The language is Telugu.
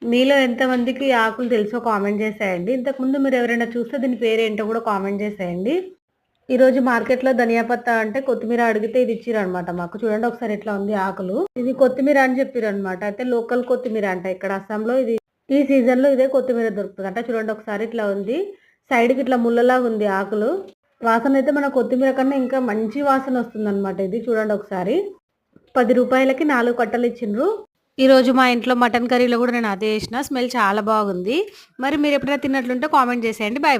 మీలో ఎంతమందికి ఈ ఆకులు తెలుసో కామెంట్ చేసేయండి. ఇంతకుముందు మీరు ఎవరైనా చూస్తే దీని పేరేంటో కూడా కామెంట్ చేసేయండి. ఈరోజు మార్కెట్‌లో ధనియా పత్తా అంటే కొత్తిమీర అడిగితే ఇది ఇచ్చిరనమాట మాకు. చూడండి ఒకసారి ఎట్లా ఉంది ఆకులు. ఇది కొత్తిమీర అని చెప్పిరనమాట. అయితే లోకల్ కొత్తిమీర అంట. ఇక్కడ అస్సాంలో ఇది ఈ సీజన్‌లో ఇదే కొత్తిమీర దొరుకుతదంట. చూడండి ఒకసారి ఇట్లా ఉంది. సైడ్‌కి ఇట్లా ముల్లలాగా ఉంది ఆకులు. వాసన అయితే మన కొత్తిమీర కన్నా ఇంకా మంచి వాసన వస్తుందనమాట ఇది. చూడండి ఒకసారి. రూ. 10కి 4 కట్టలు ఇచ్చిండ్రు. ఈరోజు మా ఇంట్లో మటన్ కర్రీలో కూడా నేను అదే ఏసిన. స్మెల్ చాలా బాగుంది. మరి మీరు ఎప్పుడైనా తిన్నట్లుంటే కామెంట్ చేసేయండి. బాయ్.